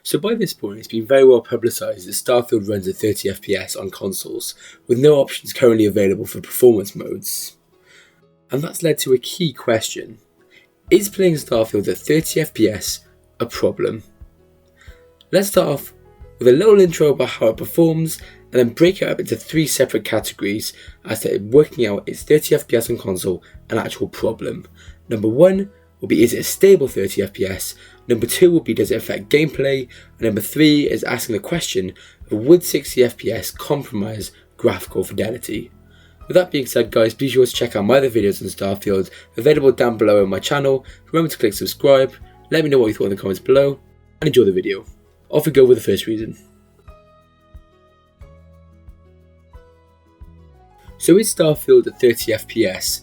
So by this point, it's been very well publicised that Starfield runs at 30 FPS on consoles, with no options currently available for performance modes. And that's led to a key question. Is playing Starfield at 30 FPS a problem? Let's start off with a little intro about how it performs, and then break it up into 3 separate categories as to working out its 30 FPS on console an actual problem. Number 1 will be, is it a stable 30 FPS? Number 2 will be, does it affect gameplay? And number 3 is asking the question of, would 60 FPS compromise graphical fidelity? With that being said, guys, be sure to check out my other videos on Starfield, available down below on my channel. Remember to click subscribe, let me know what you thought in the comments below, and enjoy the video. Off we go with the first reason. So is Starfield at 30 FPS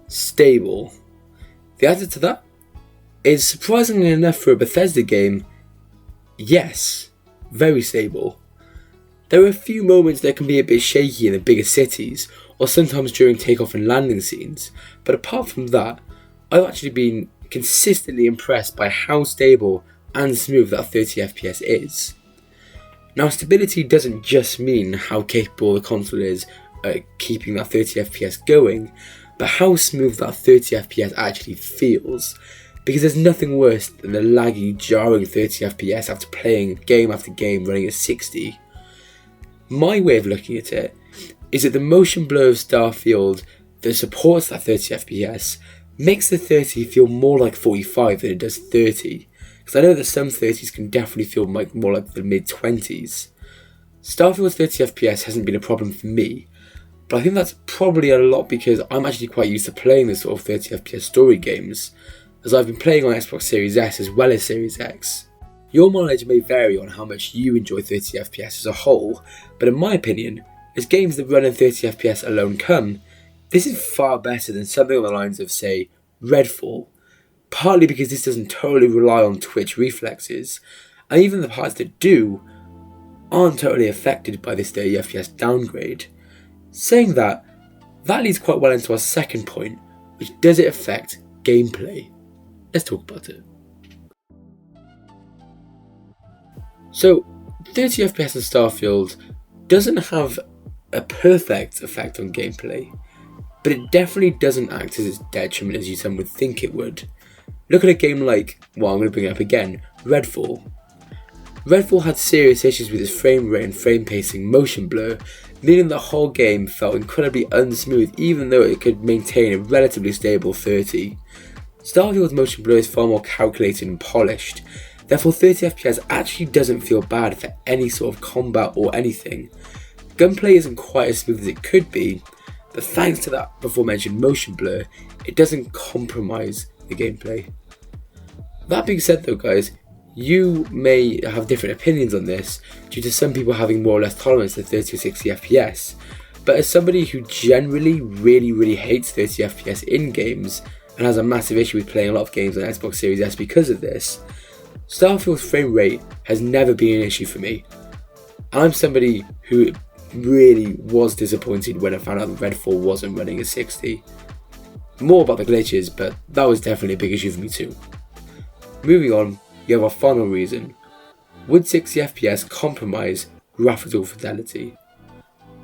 stable? The answer to that is, surprisingly enough for a Bethesda game, yes, very stable. There are a few moments that can be a bit shaky in the bigger cities, or sometimes during takeoff and landing scenes, but apart from that, I've actually been consistently impressed by how stable and smooth that 30 FPS is. Now, stability doesn't just mean how capable the console is at keeping that 30 FPS going, but how smooth that 30 FPS actually feels. Because there's nothing worse than the laggy, jarring 30 FPS after playing game after game running at 60. My way of looking at it is that the motion blur of Starfield that supports that 30 FPS makes the 30 feel more like 45 than it does 30. Because I know that some 30s can definitely feel more like the mid-20s. Starfield's 30 FPS hasn't been a problem for me, but I think that's probably a lot because I'm actually quite used to playing this sort of 30 FPS story games, as I've been playing on Xbox Series S as well as Series X. Your mileage may vary on how much you enjoy 30 FPS as a whole, but in my opinion, as games that run in 30 FPS alone come, this is far better than something on the lines of, say, Redfall, partly because this doesn't totally rely on twitch reflexes, and even the parts that do aren't totally affected by this 30 FPS downgrade. Saying that, that leads quite well into our second point, which does it affect gameplay? Let's talk about it. So, 30 FPS in Starfield doesn't have a perfect effect on gameplay, but it definitely doesn't act as its detriment as some would think it would. Look at a game like, well, I'm going to bring it up again, Redfall. Redfall had serious issues with its frame rate and frame pacing motion blur, meaning the whole game felt incredibly unsmooth even though it could maintain a relatively stable 30. Starfield's motion blur is far more calculated and polished, therefore 30 FPS actually doesn't feel bad for any sort of combat or anything. Gunplay isn't quite as smooth as it could be, but thanks to that before mentioned motion blur, it doesn't compromise the gameplay. That being said though, guys, you may have different opinions on this due to some people having more or less tolerance to 30 or 60 FPS, but as somebody who generally really hates 30 FPS in games and has a massive issue with playing a lot of games on Xbox Series S because of this, Starfield's frame rate has never been an issue for me. And I'm somebody who really was disappointed when I found out that Redfall wasn't running at 60. More about the glitches, but that was definitely a big issue for me too. Moving on, you have our final reason. Would 60 FPS compromise graphical fidelity?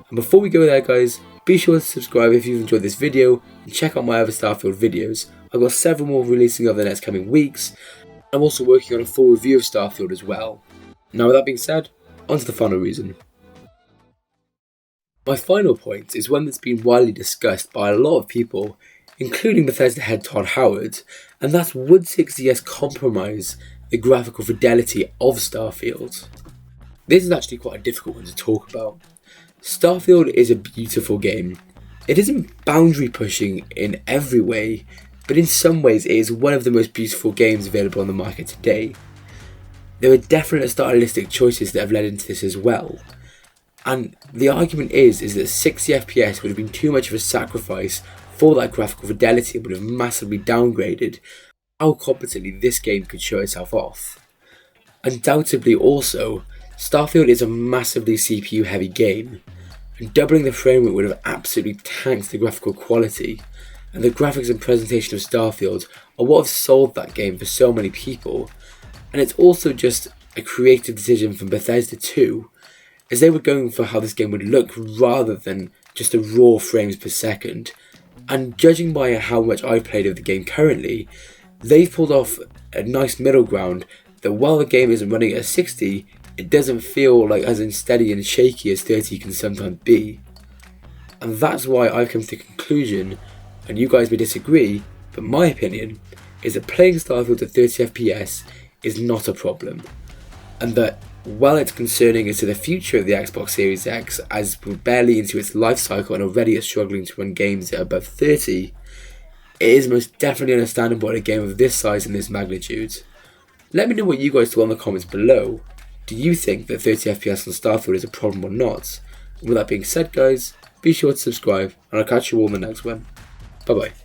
And before we go there, guys, be sure to subscribe if you've enjoyed this video and check out my other Starfield videos. I've got several more releasing over the next coming weeks. I'm also working on a full review of Starfield as well. Now with that being said, on to the final reason. My final point is one that's been widely discussed by a lot of people, including Bethesda head Todd Howard, and that's, would 60S compromise the graphical fidelity of Starfield? This is actually quite a difficult one to talk about. Starfield is a beautiful game. It isn't boundary pushing in every way, but in some ways it is one of the most beautiful games available on the market today. There are definite stylistic choices that have led into this as well. And the argument is that 60 FPS would have been too much of a sacrifice for that graphical fidelity and would have massively downgraded how competently this game could show itself off. Undoubtedly also, Starfield is a massively CPU heavy game, and doubling the frame rate would have absolutely tanked the graphical quality, and the graphics and presentation of Starfield are what have sold that game for so many people, and it's also just a creative decision from Bethesda too, as they were going for how this game would look rather than just a raw frames per second. And judging by how much I've played of the game currently, they've pulled off a nice middle ground that while the game isn't running at 60, it doesn't feel like as unsteady and shaky as 30 can sometimes be. And that's why I've come to the conclusion, and you guys may disagree, but my opinion is that playing Starfield at 30 FPS is not a problem. And that while it's concerning as to the future of the Xbox Series X, as we're barely into its life cycle and already is struggling to run games at above 30, it is most definitely understandable in a game of this size and this magnitude. Let me know what you guys thought in the comments below. Do you think that 30 FPS on Starfield is a problem or not? And with that being said guys, be sure to subscribe and I'll catch you all in the next one. Bye bye.